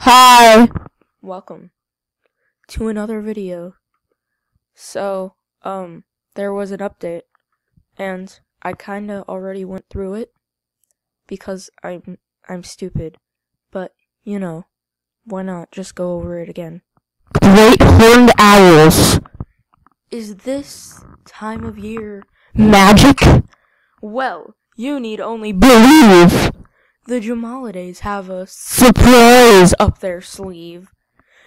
Hi! Welcome to another video. So, there was an update, and I kinda already went through it, because I'm stupid, but, you know, why not just go over it again? Great horned owls! Is this time of year magic? Well, you need only believe! The Jamalidays have a surprise up their sleeve.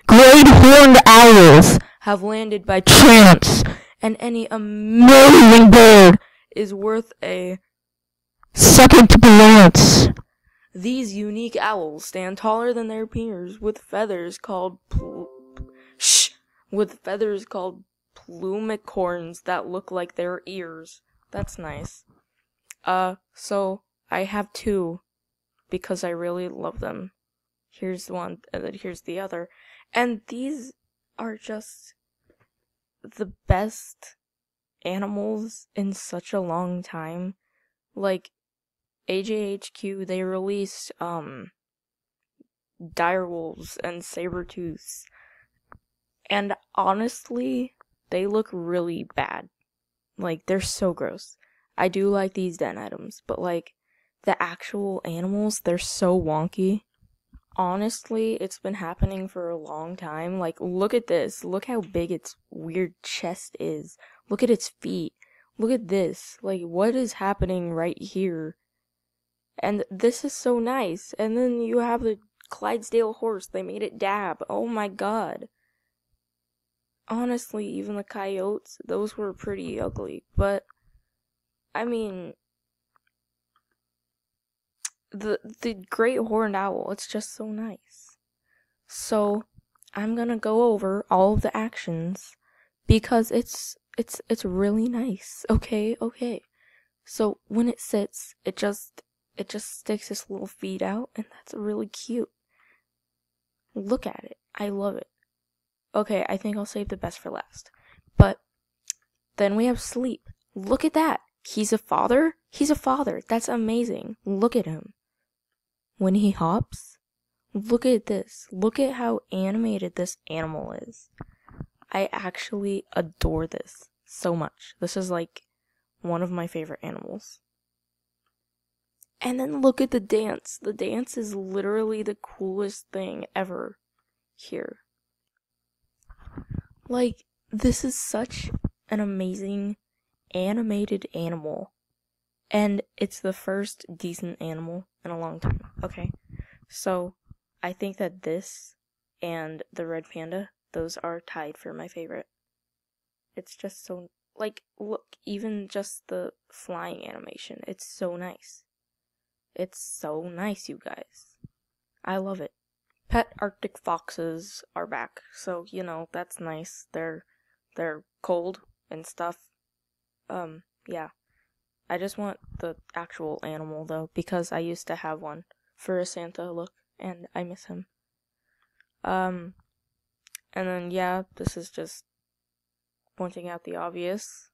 Great horned owls have landed by chance, and any amazing bird is worth a second glance. These unique owls stand taller than their peers, with feathers called plumicorns that look like their ears. That's nice. So I have two, because I really love them. Here's one, and then here's the other. And these are just the best animals in such a long time. Like, AJHQ, they released, direwolves and saber-tooths. And honestly, they look really bad. Like, they're so gross. I do like these den items, but like, the actual animals, they're so wonky. Honestly, it's been happening for a long time. Like, look at this. Look how big its weird chest is. Look at its feet. Look at this. Like, what is happening right here? And this is so nice. And then you have the Clydesdale horse. They made it dab. Oh my god. Honestly, even the coyotes, those were pretty ugly. But, I mean, the great horned owl, it's just so nice. So, I'm gonna go over all of the actions because it's really nice. Okay. So when it sits, it just sticks its little feet out, and that's really cute. Look at it. I love it. Okay, I think I'll save the best for last. But then we have Sleep. Look at that. He's a father? He's a father. That's amazing. Look at him. When he hops, look at this. Look at how animated this animal is. I actually adore this so much. This is like one of my favorite animals. And then look at the dance. The dance is literally the coolest thing ever here. Like, this is such an amazing animated animal. And it's the first decent animal in a long time. Okay. So, I think that this and the red panda, those are tied for my favorite. It's just so, like, look, even just the flying animation, it's so nice. It's so nice, you guys. I love it. Pet Arctic foxes are back, so, you know, that's nice. They're cold and stuff. Yeah. I just want the actual animal, though, because I used to have one for a Santa look, and I miss him. And then, yeah, this is just pointing out the obvious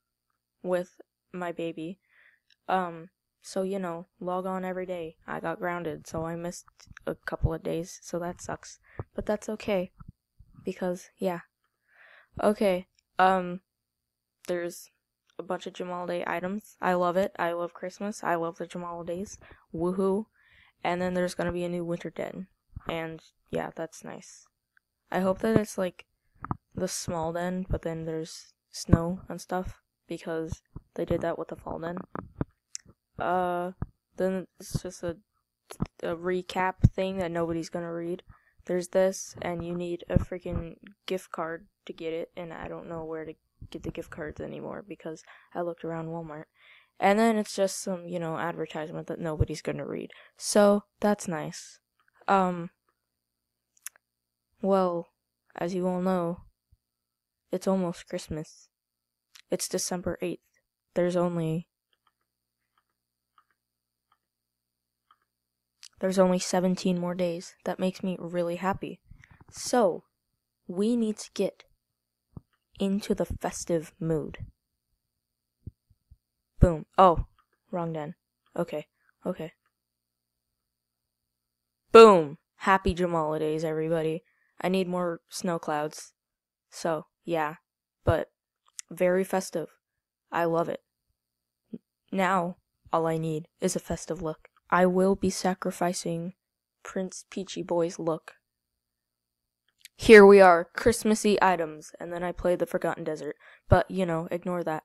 with my baby. So, you know, log on every day. I got grounded, so I missed a couple of days, so that sucks. But that's okay, because, yeah. Okay, there's a bunch of Jamaliday items. I love it. I love Christmas. I love the Jamalidays. Woohoo. And then there's gonna be a new winter den. And, yeah, that's nice. I hope that it's like the small den, but then there's snow and stuff, because they did that with the fall den. Then it's just a recap thing that nobody's gonna read. There's this, and you need a freaking gift card to get it, and I don't know where to get the gift cards anymore because I looked around Walmart. And then it's just some, you know, advertisement that nobody's gonna read. So, that's nice. Well, as you all know, it's almost Christmas. It's December 8th. There's only 17 more days. That makes me really happy. So, we need to get into the festive mood. Boom. Oh, wrong den. Okay. Boom. Happy Jamalidays, everybody. I need more snow clouds. So, yeah. But, very festive. I love it. Now, all I need is a festive look. I will be sacrificing Prince Peachy Boy's look. Here we are, Christmassy items, and then I play the Forgotten Desert. But, ignore that.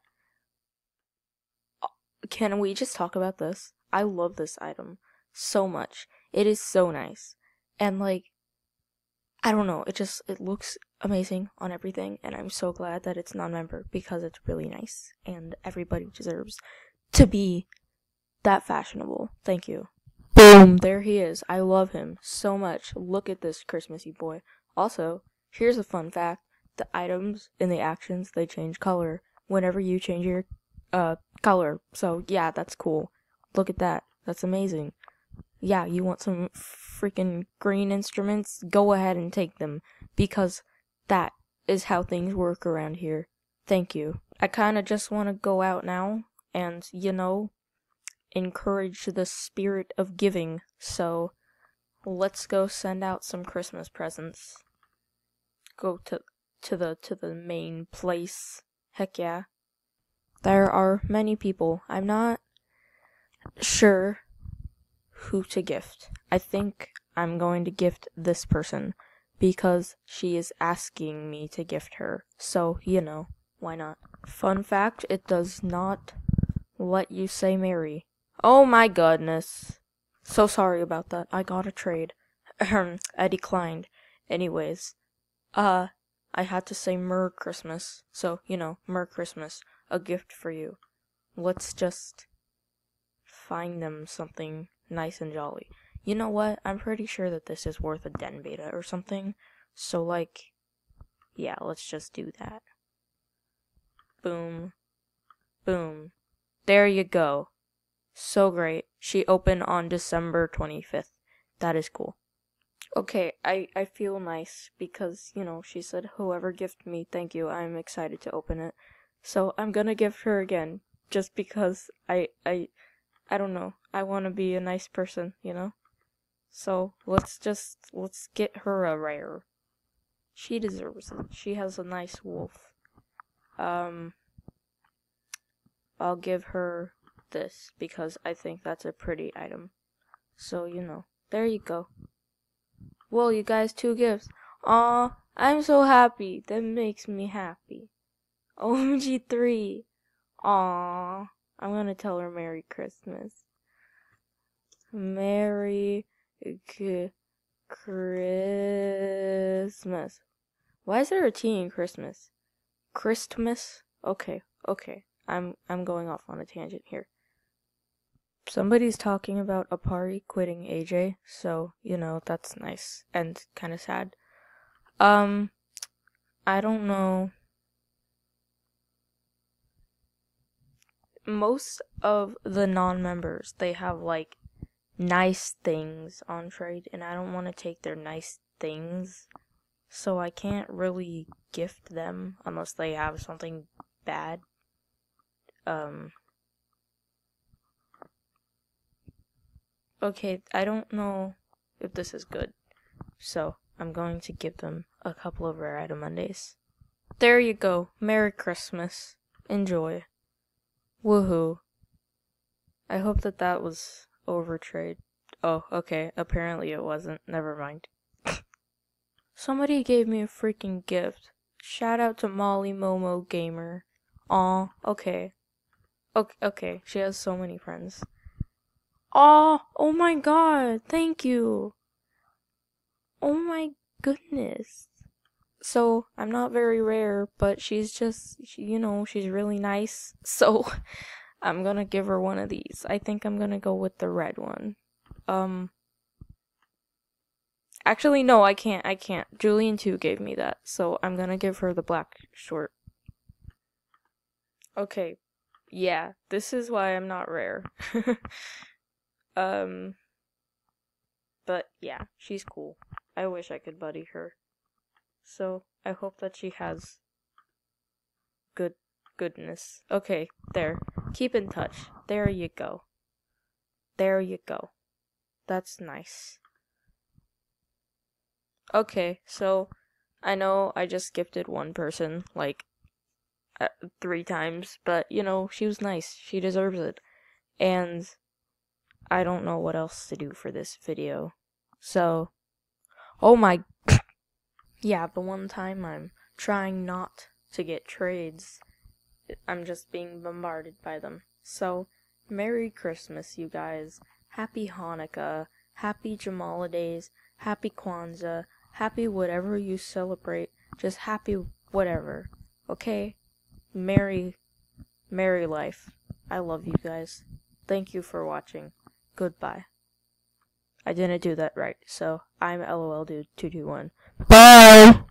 Can we just talk about this? I love this item so much. It is so nice. And, I don't know, it looks amazing on everything, and I'm so glad that it's non-member, because it's really nice, and everybody deserves to be that fashionable. Thank you. Boom, there he is. I love him so much. Look at this Christmassy boy. Also, here's a fun fact. The items in the actions, they change color whenever you change your color. So, yeah, that's cool. Look at that. That's amazing. Yeah, you want some freaking green instruments? Go ahead and take them, because that is how things work around here. Thank you. I kinda just want to go out now and, encourage the spirit of giving, so let's go send out some Christmas presents. Go to the main place. Heck yeah. There are many people. I'm not sure who to gift. I think I'm going to gift this person because she is asking me to gift her. So, why not? Fun fact, it does not let you say Merry. Oh my goodness. So sorry about that. I got a trade. I declined. Anyways, I had to say Merry Christmas. So, Merry Christmas. A gift for you. Let's just find them something nice and jolly. You know what? I'm pretty sure that this is worth a den beta or something. So, yeah, let's just do that. Boom. Boom. There you go. So great. She opened on December 25th. That is cool. Okay, I feel nice because, she said, whoever gifted me, thank you. I'm excited to open it. So I'm gonna gift her again. Just because I don't know. I want to be a nice person, So let's get her a rare. She deserves it. She has a nice wolf. I'll give her this because I think that's a pretty item. So, there you go. Well, you guys, 2 gifts. Aw, I'm so happy. That makes me happy. OMG 3. Aw, I'm gonna tell her Merry Christmas. Merry Christmas. Why is there a T in Christmas? Christmas? Okay. I'm going off on a tangent here. Somebody's talking about Apari quitting AJ, so, that's nice and kind of sad. I don't know. Most of the non-members, they have, nice things on trade, and I don't want to take their nice things, so I can't really gift them unless they have something bad. Okay, I don't know if this is good, so I'm going to give them a couple of Rare Item Mondays. There you go. Merry Christmas. Enjoy. Woohoo. I hope that was overtrade. Oh, okay. Apparently it wasn't. Never mind. Somebody gave me a freaking gift. Shout out to Molly Momo Gamer. Aw, okay. Okay, she has so many friends. Aw, oh my god, thank you. Oh my goodness. So, I'm not very rare, but she's just, she's really nice. So, I'm gonna give her one of these. I think I'm gonna go with the red one. Actually, no, I can't. Julian 2 gave me that, so I'm gonna give her the black short. Okay, yeah, this is why I'm not rare. But yeah, she's cool. I wish I could buddy her. So, I hope that she has goodness. Okay, there. Keep in touch. There you go. There you go. That's nice. Okay, so I know I just gifted one person, like, 3 times, but, she was nice. She deserves it. And I don't know what else to do for this video. So, oh my, yeah, the one time I'm trying not to get trades, I'm just being bombarded by them. So, Merry Christmas, you guys. Happy Hanukkah. Happy Jamalidays. Happy Kwanzaa. Happy whatever you celebrate. Just happy whatever. Okay? Merry life. I love you guys. Thank you for watching. Goodbye. I didn't do that right, so I'm LOL Dude 221. Bye!